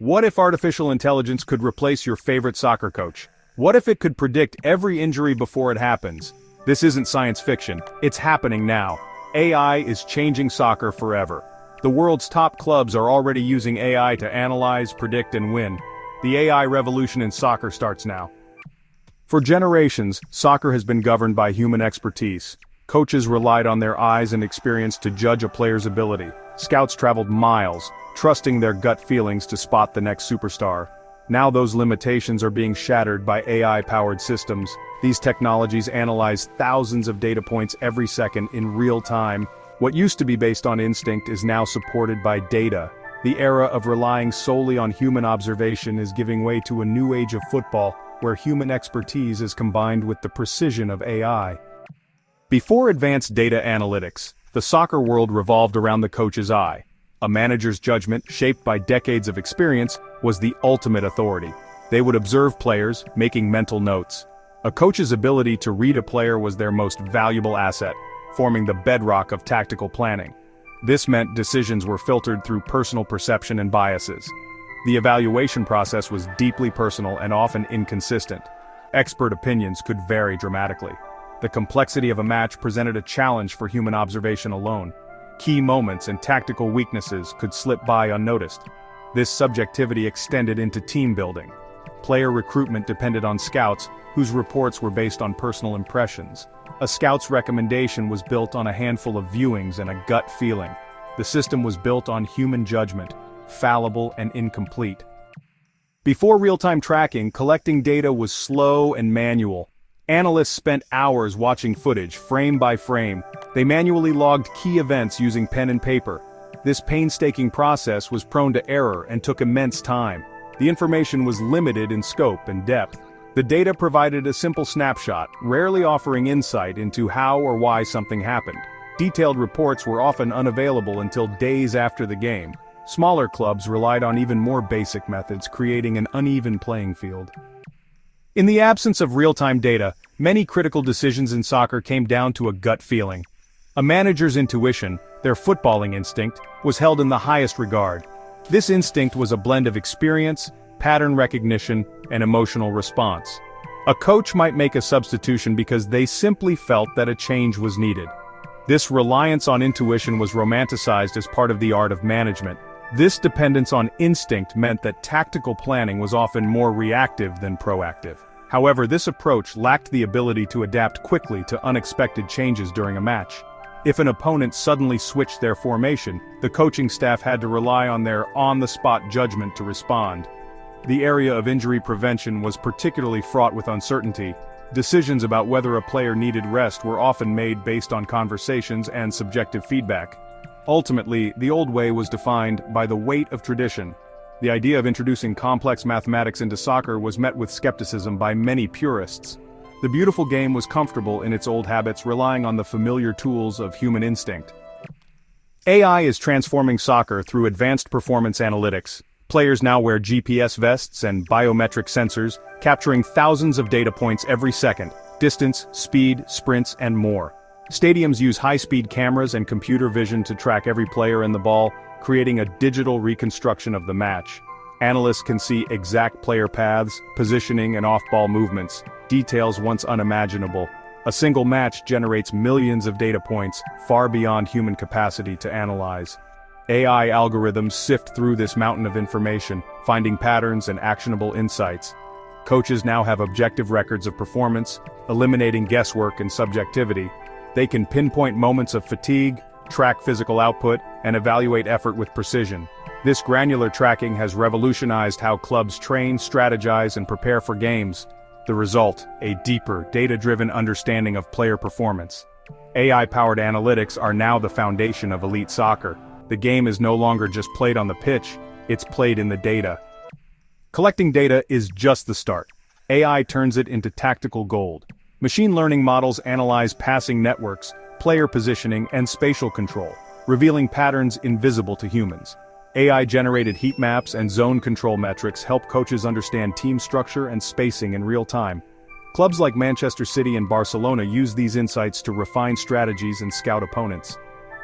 What if artificial intelligence could replace your favorite soccer coach? What if it could predict every injury before it happens? This isn't science fiction, it's happening now. AI is changing soccer forever. The world's top clubs are already using AI to analyze, predict, and win. The AI revolution in soccer starts now. For generations, soccer has been governed by human expertise. Coaches relied on their eyes and experience to judge a player's ability. Scouts traveled miles, trusting their gut feelings to spot the next superstar. Now those limitations are being shattered by AI-powered systems. These technologies analyze thousands of data points every second in real time. What used to be based on instinct is now supported by data. The era of relying solely on human observation is giving way to a new age of football, where human expertise is combined with the precision of AI. Before advanced data analytics, the soccer world revolved around the coach's eye. A manager's judgment, shaped by decades of experience, was the ultimate authority. They would observe players, making mental notes. A coach's ability to read a player was their most valuable asset, forming the bedrock of tactical planning. This meant decisions were filtered through personal perception and biases. The evaluation process was deeply personal and often inconsistent. Expert opinions could vary dramatically. The complexity of a match presented a challenge for human observation alone. Key moments and tactical weaknesses could slip by unnoticed. This subjectivity extended into team building. Player recruitment depended on scouts, whose reports were based on personal impressions. A scout's recommendation was built on a handful of viewings and a gut feeling. The system was built on human judgment, fallible and incomplete. Before real-time tracking, collecting data was slow and manual. Analysts spent hours watching footage, frame by frame. They manually logged key events using pen and paper. This painstaking process was prone to error and took immense time. The information was limited in scope and depth. The data provided a simple snapshot, rarely offering insight into how or why something happened. Detailed reports were often unavailable until days after the game. Smaller clubs relied on even more basic methods, creating an uneven playing field. In the absence of real-time data, many critical decisions in soccer came down to a gut feeling. A manager's intuition, their footballing instinct, was held in the highest regard. This instinct was a blend of experience, pattern recognition, and emotional response. A coach might make a substitution because they simply felt that a change was needed. This reliance on intuition was romanticized as part of the art of management. This dependence on instinct meant that tactical planning was often more reactive than proactive. However, this approach lacked the ability to adapt quickly to unexpected changes during a match. If an opponent suddenly switched their formation, the coaching staff had to rely on their on-the-spot judgment to respond. The area of injury prevention was particularly fraught with uncertainty. Decisions about whether a player needed rest were often made based on conversations and subjective feedback. Ultimately, the old way was defined by the weight of tradition. The idea of introducing complex mathematics into soccer was met with skepticism by many purists. The beautiful game was comfortable in its old habits, relying on the familiar tools of human instinct. AI is transforming soccer through advanced performance analytics. Players now wear GPS vests and biometric sensors, capturing thousands of data points every second: distance, speed, sprints, and more. Stadiums use high-speed cameras and computer vision to track every player and the ball, creating a digital reconstruction of the match. Analysts can see exact player paths, positioning, and off-ball movements, details once unimaginable. A single match generates millions of data points, far beyond human capacity to analyze. AI algorithms sift through this mountain of information, finding patterns and actionable insights. Coaches now have objective records of performance, eliminating guesswork and subjectivity. They can pinpoint moments of fatigue, track physical output, and evaluate effort with precision. This granular tracking has revolutionized how clubs train, strategize, and prepare for games. The result, a deeper, data-driven understanding of player performance. AI-powered analytics are now the foundation of elite soccer. The game is no longer just played on the pitch, it's played in the data. Collecting data is just the start. AI turns it into tactical gold. Machine learning models analyze passing networks, player positioning, and spatial control, revealing patterns invisible to humans. AI-generated heat maps and zone control metrics help coaches understand team structure and spacing in real time. Clubs like Manchester City and Barcelona use these insights to refine strategies and scout opponents.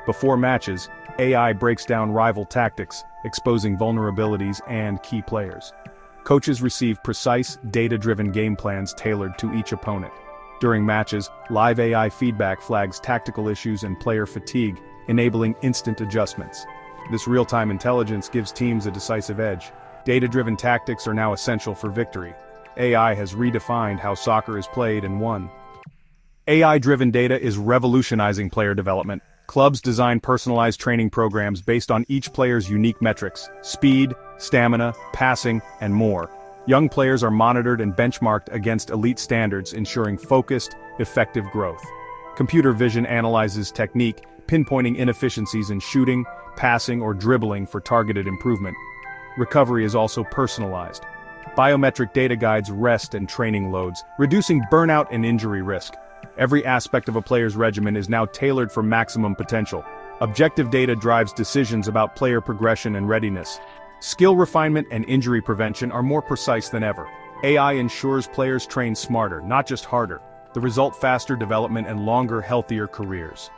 Before matches, AI breaks down rival tactics, exposing vulnerabilities and key players. Coaches receive precise, data-driven game plans tailored to each opponent. During matches, live AI feedback flags tactical issues and player fatigue, enabling instant adjustments. This real-time intelligence gives teams a decisive edge. Data-driven tactics are now essential for victory. AI has redefined how soccer is played and won. AI-driven data is revolutionizing player development. Clubs design personalized training programs based on each player's unique metrics: speed, stamina, passing, and more. Young players are monitored and benchmarked against elite standards, ensuring focused, effective growth. Computer vision analyzes technique, pinpointing inefficiencies in shooting, passing, or dribbling for targeted improvement. Recovery is also personalized. Biometric data guides rest and training loads, reducing burnout and injury risk. Every aspect of a player's regimen is now tailored for maximum potential. Objective data drives decisions about player progression and readiness. Skill refinement and injury prevention are more precise than ever. AI ensures players train smarter, not just harder. The result: faster development and longer, healthier careers.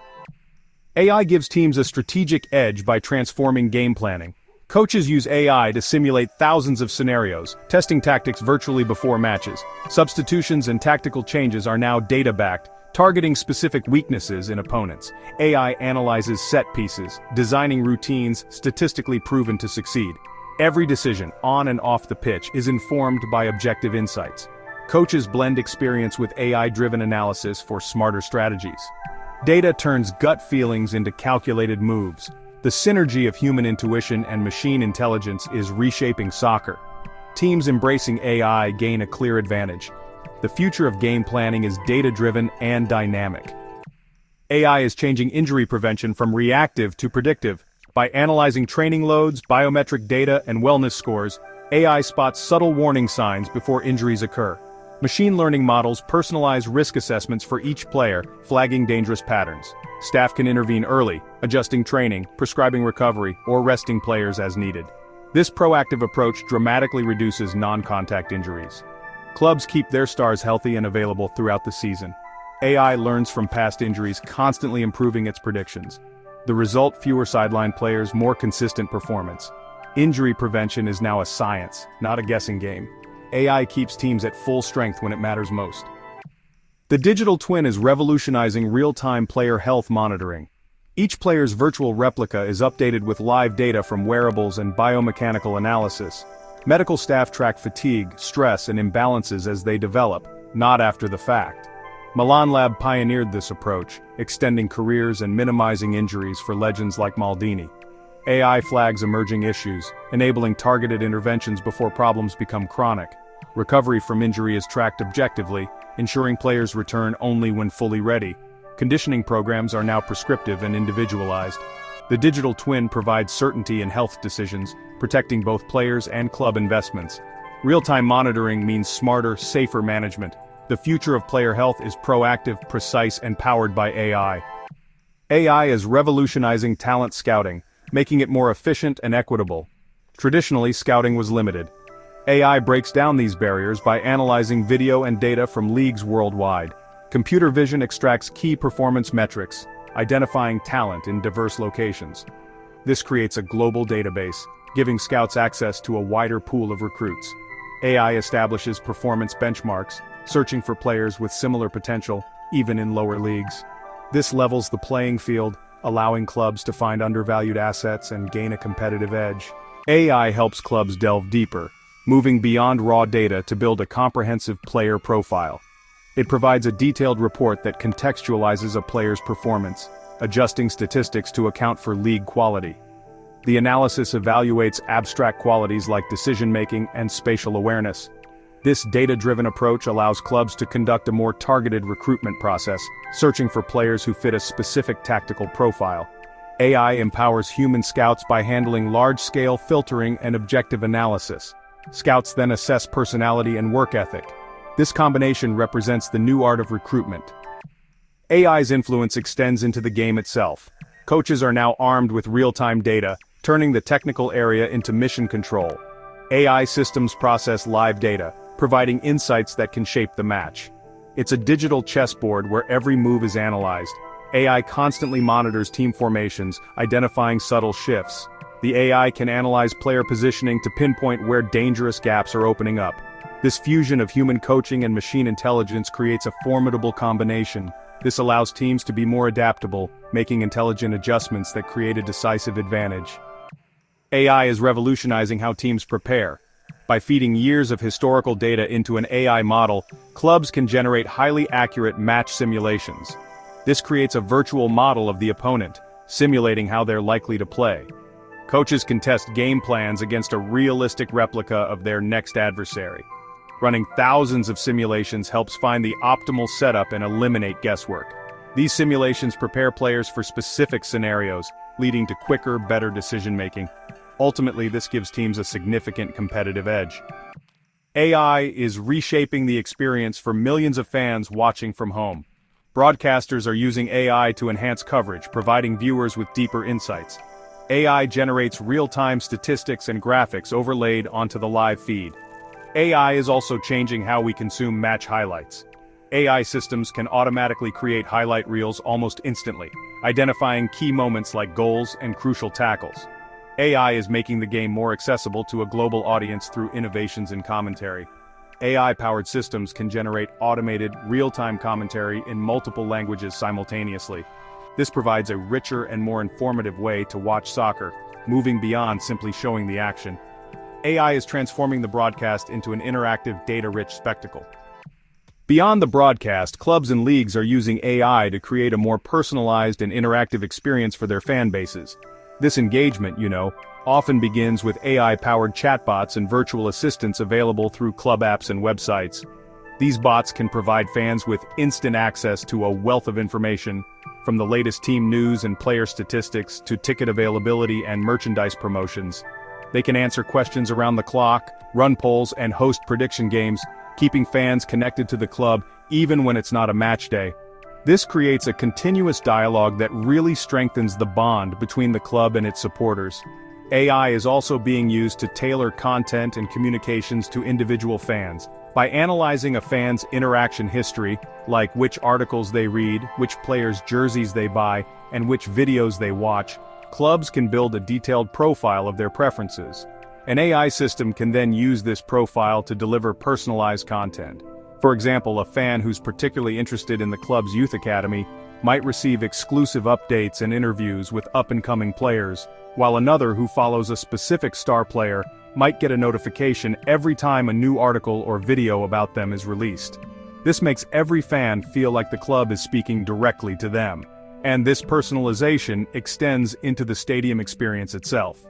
AI gives teams a strategic edge by transforming game planning. Coaches use AI to simulate thousands of scenarios, testing tactics virtually before matches. Substitutions and tactical changes are now data-backed, targeting specific weaknesses in opponents. AI analyzes set pieces, designing routines statistically proven to succeed. Every decision, on and off the pitch, is informed by objective insights. Coaches blend experience with AI-driven analysis for smarter strategies. Data turns gut feelings into calculated moves. The synergy of human intuition and machine intelligence is reshaping soccer. Teams embracing AI gain a clear advantage. The future of game planning is data-driven and dynamic. AI is changing injury prevention from reactive to predictive. By analyzing training loads, biometric data, and wellness scores, AI spots subtle warning signs before injuries occur. Machine learning models personalize risk assessments for each player, flagging dangerous patterns. Staff can intervene early, adjusting training, prescribing recovery, or resting players as needed. This proactive approach dramatically reduces non-contact injuries. Clubs keep their stars healthy and available throughout the season. AI learns from past injuries, constantly improving its predictions. The result: fewer sideline players, more consistent performance. Injury prevention is now a science, not a guessing game. AI keeps teams at full strength when it matters most. The digital twin is revolutionizing real-time player health monitoring. Each player's virtual replica is updated with live data from wearables and biomechanical analysis. Medical staff track fatigue, stress, and imbalances as they develop, not after the fact. Milan Lab pioneered this approach, extending careers and minimizing injuries for legends like Maldini. AI flags emerging issues, enabling targeted interventions before problems become chronic. Recovery from injury is tracked objectively, ensuring players return only when fully ready. Conditioning programs are now prescriptive and individualized. The digital twin provides certainty in health decisions, protecting both players and club investments. Real-time monitoring means smarter, safer management. The future of player health is proactive, precise, and powered by AI. AI is revolutionizing talent scouting, making it more efficient and equitable. Traditionally, scouting was limited. AI breaks down these barriers by analyzing video and data from leagues worldwide. Computer vision extracts key performance metrics, identifying talent in diverse locations. This creates a global database, giving scouts access to a wider pool of recruits. AI establishes performance benchmarks, searching for players with similar potential, even in lower leagues. This levels the playing field, allowing clubs to find undervalued assets and gain a competitive edge. AI helps clubs delve deeper, moving beyond raw data to build a comprehensive player profile. It provides a detailed report that contextualizes a player's performance, adjusting statistics to account for league quality. The analysis evaluates abstract qualities like decision-making and spatial awareness. This data-driven approach allows clubs to conduct a more targeted recruitment process, searching for players who fit a specific tactical profile. AI empowers human scouts by handling large-scale filtering and objective analysis. Scouts then assess personality and work ethic. This combination represents the new art of recruitment. AI's influence extends into the game itself. Coaches are now armed with real-time data, turning the technical area into mission control. AI systems process live data, providing insights that can shape the match. It's a digital chessboard where every move is analyzed. AI constantly monitors team formations, identifying subtle shifts. The AI can analyze player positioning to pinpoint where dangerous gaps are opening up. This fusion of human coaching and machine intelligence creates a formidable combination. This allows teams to be more adaptable, making intelligent adjustments that create a decisive advantage. AI is revolutionizing how teams prepare. By feeding years of historical data into an AI model, clubs can generate highly accurate match simulations. This creates a virtual model of the opponent, simulating how they're likely to play. Coaches can test game plans against a realistic replica of their next adversary. Running thousands of simulations helps find the optimal setup and eliminate guesswork. These simulations prepare players for specific scenarios, leading to quicker, better decision-making. Ultimately, this gives teams a significant competitive edge. AI is reshaping the experience for millions of fans watching from home. Broadcasters are using AI to enhance coverage, providing viewers with deeper insights. AI generates real-time statistics and graphics overlaid onto the live feed. AI is also changing how we consume match highlights. AI systems can automatically create highlight reels almost instantly, identifying key moments like goals and crucial tackles. AI is making the game more accessible to a global audience through innovations in commentary. AI-powered systems can generate automated, real-time commentary in multiple languages simultaneously. This provides a richer and more informative way to watch soccer, moving beyond simply showing the action. AI is transforming the broadcast into an interactive, data-rich spectacle. Beyond the broadcast, clubs and leagues are using AI to create a more personalized and interactive experience for their fan bases. This engagement, often begins with AI-powered chatbots and virtual assistants available through club apps and websites. These bots can provide fans with instant access to a wealth of information, from the latest team news and player statistics to ticket availability and merchandise promotions. They can answer questions around the clock, run polls, and host prediction games, keeping fans connected to the club even when it's not a match day. This creates a continuous dialogue that really strengthens the bond between the club and its supporters. AI is also being used to tailor content and communications to individual fans. By analyzing a fan's interaction history, like which articles they read, which players' jerseys they buy, and which videos they watch, clubs can build a detailed profile of their preferences. An AI system can then use this profile to deliver personalized content. For example, a fan who's particularly interested in the club's youth academy might receive exclusive updates and interviews with up-and-coming players, while another who follows a specific star player might get a notification every time a new article or video about them is released. This makes every fan feel like the club is speaking directly to them. And this personalization extends into the stadium experience itself.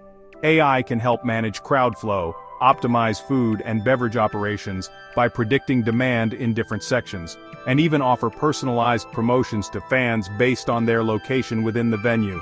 AI can help manage crowd flow, optimize food and beverage operations by predicting demand in different sections, and even offer personalized promotions to fans based on their location within the venue.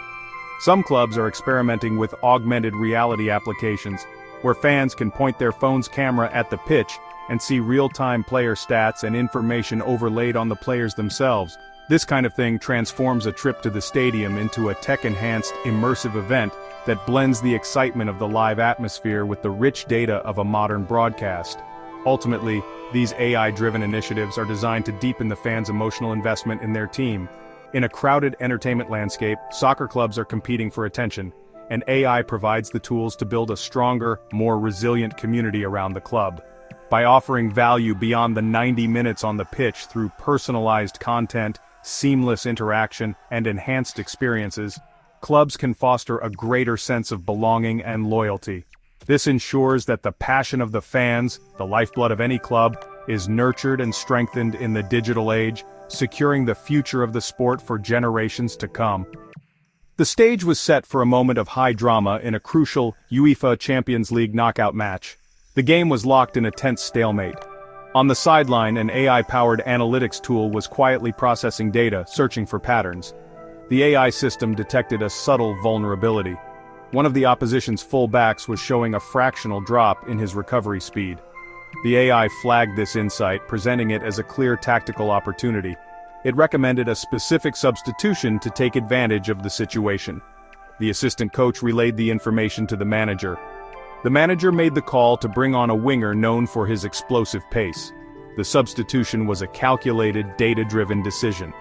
Some clubs are experimenting with augmented reality applications, where fans can point their phone's camera at the pitch and see real-time player stats and information overlaid on the players themselves. This kind of thing transforms a trip to the stadium into a tech-enhanced, immersive event that blends the excitement of the live atmosphere with the rich data of a modern broadcast. Ultimately, these AI-driven initiatives are designed to deepen the fans' emotional investment in their team. In a crowded entertainment landscape, soccer clubs are competing for attention, and AI provides the tools to build a stronger, more resilient community around the club. By offering value beyond the 90 minutes on the pitch through personalized content, seamless interaction, and enhanced experiences, clubs can foster a greater sense of belonging and loyalty. This ensures that the passion of the fans, the lifeblood of any club, is nurtured and strengthened in the digital age, securing the future of the sport for generations to come. The stage was set for a moment of high drama in a crucial UEFA Champions League knockout match. The game was locked in a tense stalemate. On the sideline, an AI-powered analytics tool was quietly processing data, searching for patterns. The AI system detected a subtle vulnerability. One of the opposition's full-backs was showing a fractional drop in his recovery speed. The AI flagged this insight, presenting it as a clear tactical opportunity. It recommended a specific substitution to take advantage of the situation. The assistant coach relayed the information to the manager. The manager made the call to bring on a winger known for his explosive pace. The substitution was a calculated, data-driven decision.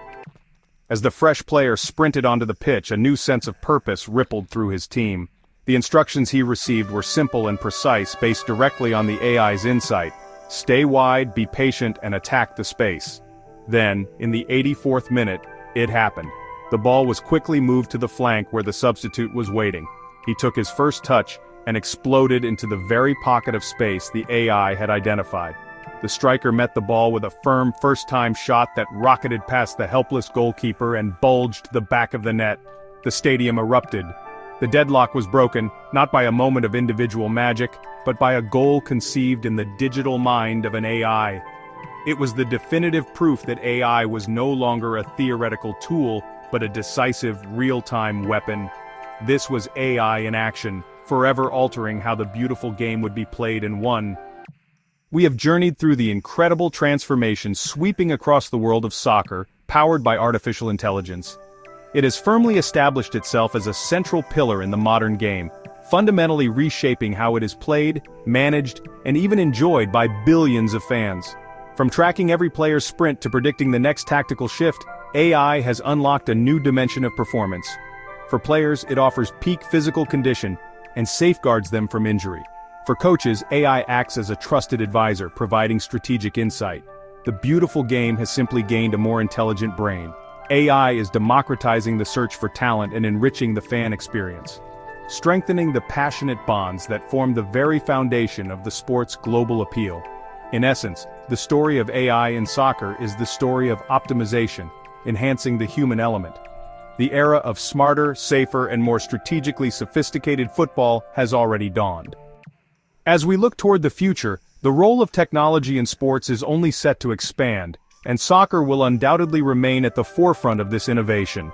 As the fresh player sprinted onto the pitch, a new sense of purpose rippled through his team. The instructions he received were simple and precise, based directly on the AI's insight. Stay wide, be patient, and attack the space. Then, in the 84th minute, it happened. The ball was quickly moved to the flank where the substitute was waiting. He took his first touch and exploded into the very pocket of space the AI had identified. The striker met the ball with a firm first-time shot that rocketed past the helpless goalkeeper and bulged the back of the net. The stadium erupted. The deadlock was broken, not by a moment of individual magic, but by a goal conceived in the digital mind of an AI. It was the definitive proof that AI was no longer a theoretical tool, but a decisive, real-time weapon. This was AI in action, forever altering how the beautiful game would be played and won. We have journeyed through the incredible transformation sweeping across the world of soccer, powered by artificial intelligence. It has firmly established itself as a central pillar in the modern game, fundamentally reshaping how it is played, managed, and even enjoyed by billions of fans. From tracking every player's sprint to predicting the next tactical shift, AI has unlocked a new dimension of performance. For players, it offers peak physical condition and safeguards them from injury. For coaches, AI acts as a trusted advisor, providing strategic insight. The beautiful game has simply gained a more intelligent brain. AI is democratizing the search for talent and enriching the fan experience, strengthening the passionate bonds that form the very foundation of the sport's global appeal. In essence, the story of AI in soccer is the story of optimization, enhancing the human element. The era of smarter, safer, and more strategically sophisticated football has already dawned. As we look toward the future, the role of technology in sports is only set to expand, and soccer will undoubtedly remain at the forefront of this innovation.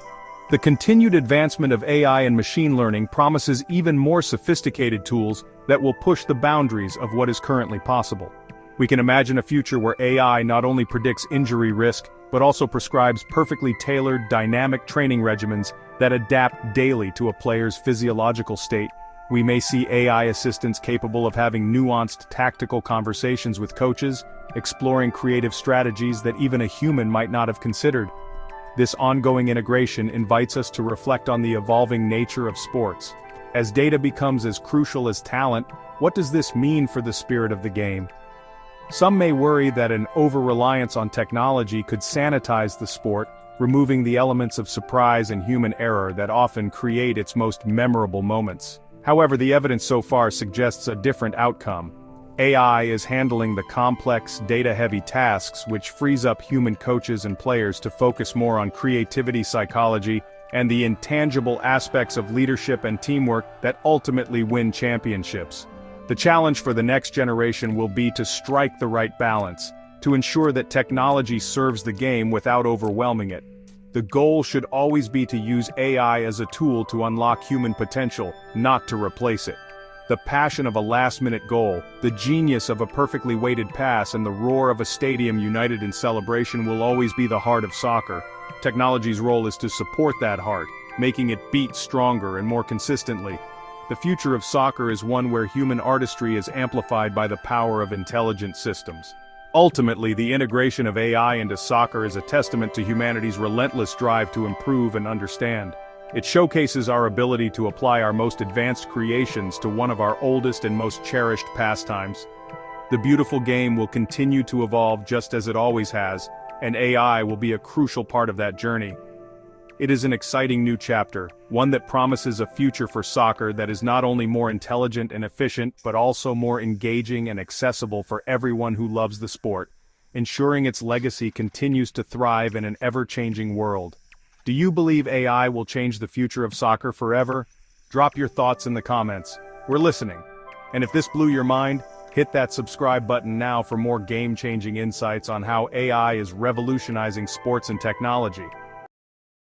The continued advancement of AI and machine learning promises even more sophisticated tools that will push the boundaries of what is currently possible. We can imagine a future where AI not only predicts injury risk, but also prescribes perfectly tailored, dynamic training regimens that adapt daily to a player's physiological state. We may see AI assistants capable of having nuanced tactical conversations with coaches, exploring creative strategies that even a human might not have considered. This ongoing integration invites us to reflect on the evolving nature of sports. As data becomes as crucial as talent, what does this mean for the spirit of the game? Some may worry that an over-reliance on technology could sanitize the sport, removing the elements of surprise and human error that often create its most memorable moments. However, the evidence so far suggests a different outcome. AI is handling the complex, data-heavy tasks, which frees up human coaches and players to focus more on creativity, psychology, and the intangible aspects of leadership and teamwork that ultimately win championships. The challenge for the next generation will be to strike the right balance, to ensure that technology serves the game without overwhelming it. The goal should always be to use AI as a tool to unlock human potential, not to replace it. The passion of a last-minute goal, the genius of a perfectly weighted pass, and the roar of a stadium united in celebration will always be the heart of soccer. Technology's role is to support that heart, making it beat stronger and more consistently. The future of soccer is one where human artistry is amplified by the power of intelligent systems. Ultimately, the integration of AI into soccer is a testament to humanity's relentless drive to improve and understand. It showcases our ability to apply our most advanced creations to one of our oldest and most cherished pastimes. The beautiful game will continue to evolve just as it always has, and AI will be a crucial part of that journey. It is an exciting new chapter, one that promises a future for soccer that is not only more intelligent and efficient, but also more engaging and accessible for everyone who loves the sport, ensuring its legacy continues to thrive in an ever-changing world. Do you believe AI will change the future of soccer forever? Drop your thoughts in the comments. We're listening. And if this blew your mind, hit that subscribe button now for more game-changing insights on how AI is revolutionizing sports and technology.